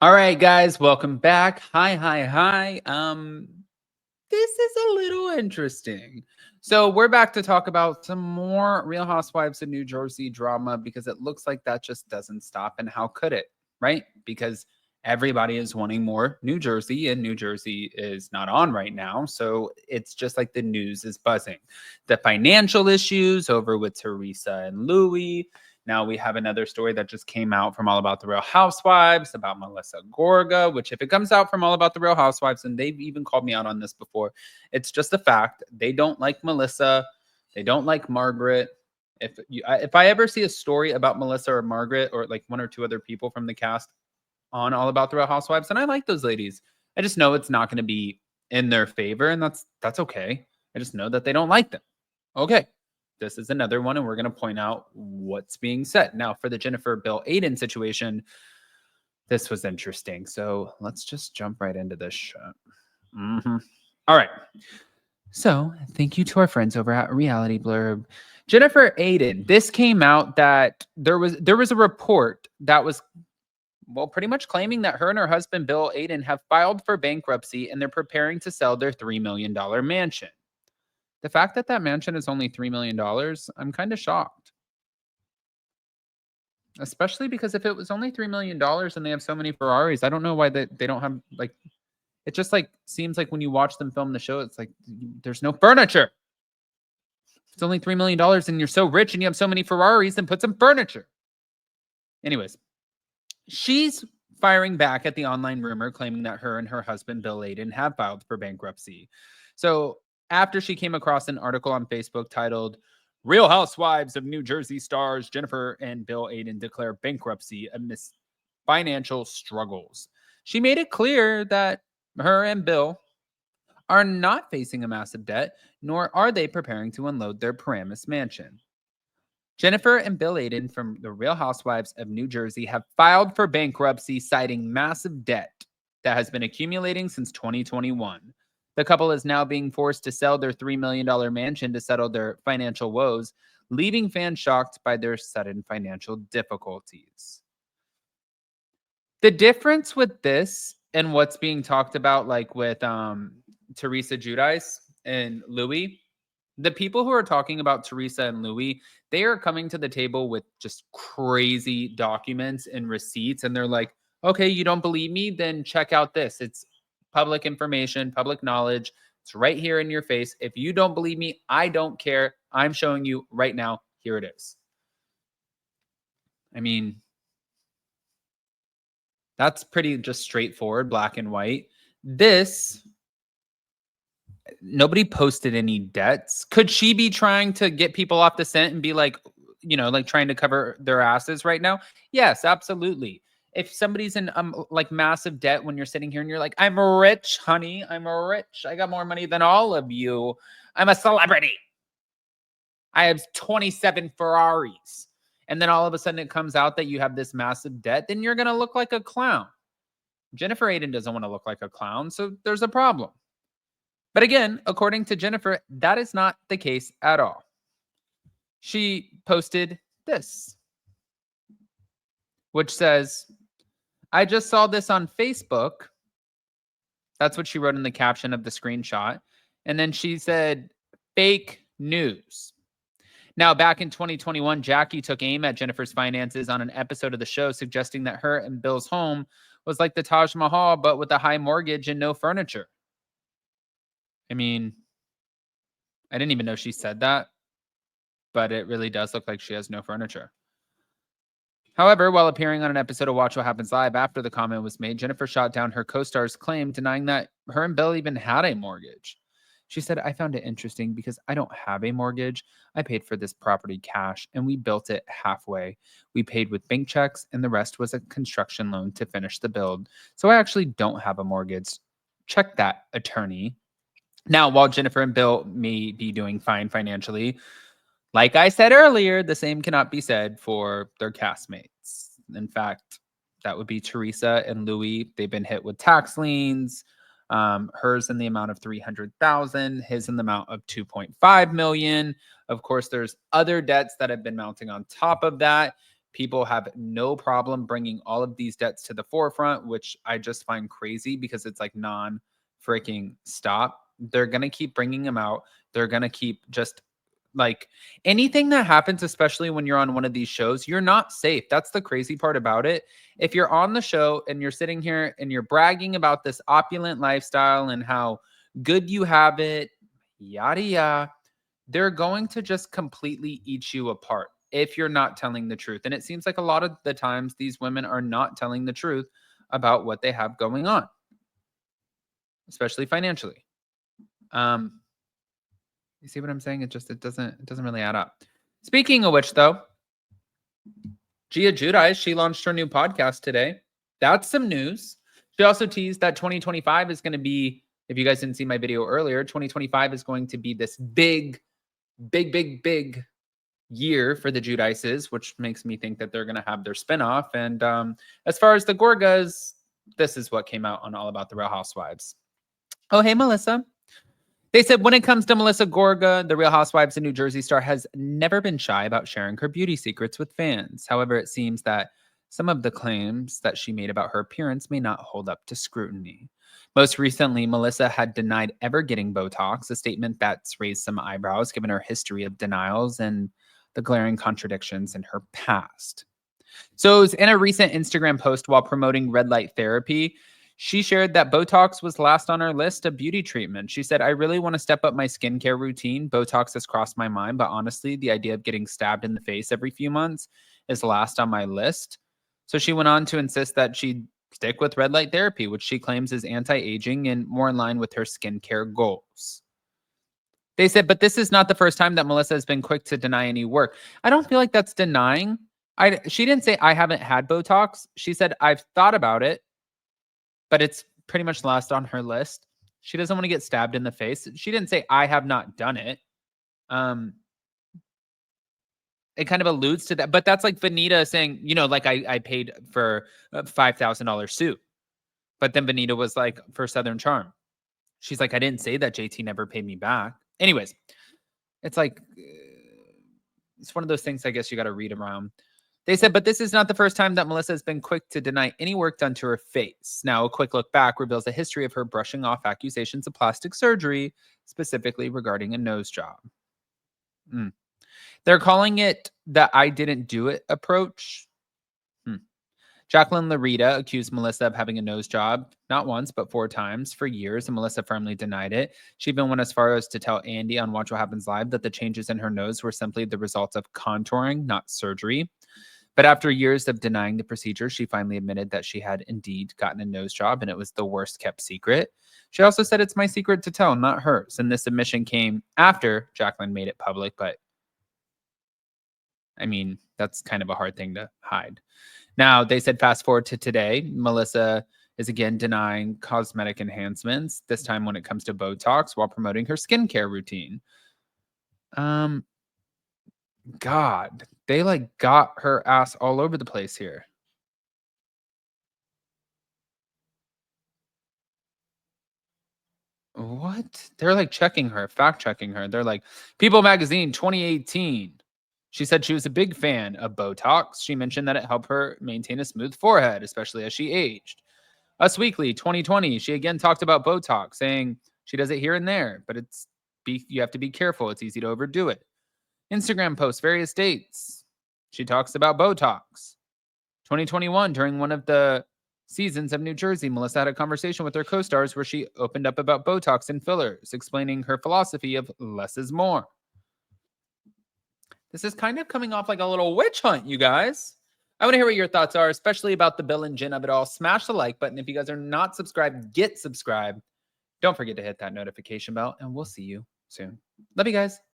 All right, guys, welcome back. Hi. This is a little interesting. So we're back to talk about some more Real Housewives of New Jersey drama because it looks like that just doesn't stop. And how could it? Right? Because everybody is wanting more New Jersey, and New Jersey is not on right now. So it's just like the news is buzzing. The financial issues over with Teresa and Louis. Now we have another story that just came out from All About the Real Housewives about Melissa Gorga, which if it comes out from All About the Real Housewives, and they've even called me out on this before, it's just a fact. They don't like Melissa. They don't like Margaret. If I ever see a story about Melissa or Margaret or like one or two other people from the cast on All About the Real Housewives, and I like those ladies, I just know it's not going to be in their favor, and that's okay. I just know that they don't like them. Okay. This is another one, and we're going to point out what's being said. Now, for the Jennifer Bill Aydin situation, this was interesting. So let's just jump right into this shit. All right. So thank you to our friends over at Reality Blurb. Jennifer Aydin, this came out that there was a report that was pretty much claiming that her and her husband Bill Aydin have filed for bankruptcy and they're preparing to sell their $3 million mansion. The fact that that mansion is only $3 million, I'm kind of shocked. Especially because if it was only $3 million and they have so many Ferraris, I don't know why they don't have, like, it just like seems like when you watch them film the show, it's like there's no furniture. It's only $3 million and you're so rich and you have so many Ferraris, then put some furniture. Anyways, she's firing back at the online rumor claiming that her and her husband, Bill Aydin, have filed for bankruptcy. So after she came across an article on Facebook titled Real Housewives of New Jersey stars Jennifer and Bill Aydin declare bankruptcy amidst financial struggles. She made it clear that her and Bill are not facing a massive debt, nor are they preparing to unload their Paramus mansion. Jennifer and Bill Aydin from the Real Housewives of New Jersey have filed for bankruptcy, citing massive debt that has been accumulating since 2021. The couple is now being forced to sell their $3 million mansion to settle their financial woes, leaving fans shocked by their sudden financial difficulties. The difference with this and what's being talked about, like with Teresa Giudice and Louis, the people who are talking about Teresa and Louis, they are coming to the table with just crazy documents and receipts. And they're like, okay, you don't believe me? Then check out this. It's public information, public knowledge. It's right here in your face. If you don't believe me, I don't care. I'm showing you right now. Here it is. I mean, that's pretty just straightforward, black and white. This, nobody posted any debts. Could she be trying to get people off the scent and be like, like trying to cover their asses right now? Yes, absolutely. If somebody's in like massive debt when you're sitting here and you're like, I'm rich, honey, I'm rich. I got more money than all of you. I'm a celebrity. I have 27 Ferraris. And then all of a sudden it comes out that you have this massive debt, then you're going to look like a clown. Jennifer Aydin doesn't want to look like a clown, so there's a problem. But again, according to Jennifer, that is not the case at all. She posted this, which says, I just saw this on Facebook. That's what she wrote in the caption of the screenshot. And then she said, fake news. Now, back in 2021, Jackie took aim at Jennifer's finances on an episode of the show, suggesting that her and Bill's home was like the Taj Mahal, but with a high mortgage and no furniture. I mean, I didn't even know she said that, but it really does look like she has no furniture. However, while appearing on an episode of Watch What Happens Live after the comment was made, Jennifer shot down her co-star's claim, denying that her and Bill even had a mortgage. She said, I found it interesting because I don't have a mortgage. I paid for this property cash and we built it halfway. We paid with bank checks and the rest was a construction loan to finish the build. So I actually don't have a mortgage. Check that, attorney. Now, while Jennifer and Bill may be doing fine financially, like I said earlier, the same cannot be said for their castmates. In fact, that would be Teresa and Louis. They've been hit with tax liens. Hers in the amount of $300,000, his in the amount of $2.5 million. Of course, there's other debts that have been mounting on top of that. people have no problem bringing all of these debts to the forefront, which I just find crazy because it's like non-freaking stop. They're going to keep bringing them out. They're going to keep just like anything that happens, especially when you're on one of these shows, you're not safe. That's the crazy part about it. If you're on the show and you're sitting here and you're bragging about this opulent lifestyle and how good you have it, yada, yada, they're going to just completely eat you apart if you're not telling the truth. And it seems like a lot of the times these women are not telling the truth about what they have going on, especially financially. You see what I'm saying? It doesn't really add up. Speaking of which, though, Gia Judice, she launched her new podcast today. That's some news. She also teased that 2025 is going to be, if you guys didn't see my video earlier, 2025 is going to be this big year for the Judices, which makes me think that they're going to have their spinoff. And as far as the Gorgas, this is what came out on All About the Real Housewives. Oh, hey, Melissa. They said when it comes to Melissa Gorga, the Real Housewives of New Jersey star has never been shy about sharing her beauty secrets with fans. However, it seems that some of the claims that she made about her appearance may not hold up to scrutiny. Most recently, Melissa had denied ever getting Botox, a statement that's raised some eyebrows given her history of denials and the glaring contradictions in her past. So it was in a recent Instagram post while promoting red light therapy. She shared that Botox was last on her list of beauty treatment. She said, I really want to step up my skincare routine. Botox has crossed my mind, but honestly, the idea of getting stabbed in the face every few months is last on my list. So she went on to insist that she'd stick with red light therapy, which she claims is anti-aging and more in line with her skincare goals. They said, but this is not the first time that Melissa has been quick to deny any work. I don't feel like that's denying. She didn't say I haven't had Botox. She said, I've thought about it, but it's pretty much last on her list. She doesn't want to get stabbed in the face. She didn't say, I have not done it. It kind of alludes to that. But that's like Vanita saying, you know, like I paid for a $5,000 suit. But then Vanita was like, for Southern Charm. She's like, I didn't say that JT never paid me back. Anyways, it's like, it's one of those things I guess you got to read around. They said, but this is not the first time that Melissa has been quick to deny any work done to her face. Now, a quick look back reveals a history of her brushing off accusations of plastic surgery, specifically regarding a nose job. They're calling it the I didn't do it approach. Jacqueline Larita accused Melissa of having a nose job, not once, but 4 times for years, and Melissa firmly denied it. She even went as far as to tell Andy on Watch What Happens Live that the changes in her nose were simply the result of contouring, not surgery. But after years of denying the procedure, she finally admitted that she had indeed gotten a nose job, and it was the worst kept secret. She also said, it's my secret to tell, not hers. And this admission came after Jacqueline made it public, but I mean, that's kind of a hard thing to hide. Now, they said fast forward to today, Melissa is again denying cosmetic enhancements, this time when it comes to Botox, while promoting her skincare routine. God, they like got her ass all over the place here. What? They're like checking her, fact checking her. They're like, People Magazine 2018. She said she was a big fan of Botox. She mentioned that it helped her maintain a smooth forehead, especially as she aged. Us Weekly 2020, she again talked about Botox, saying she does it here and there, but you have to be careful. It's easy to overdo it. Instagram posts, various dates. She talks about Botox. 2021, during one of the seasons of New Jersey, Melissa had a conversation with her co-stars where she opened up about Botox and fillers, explaining her philosophy of less is more. This is kind of coming off like a little witch hunt, you guys. I want to hear what your thoughts are, especially about the Bill and Jen of it all. Smash the like button. If you guys are not subscribed, get subscribed. Don't forget to hit that notification bell, and we'll see you soon. Love you guys.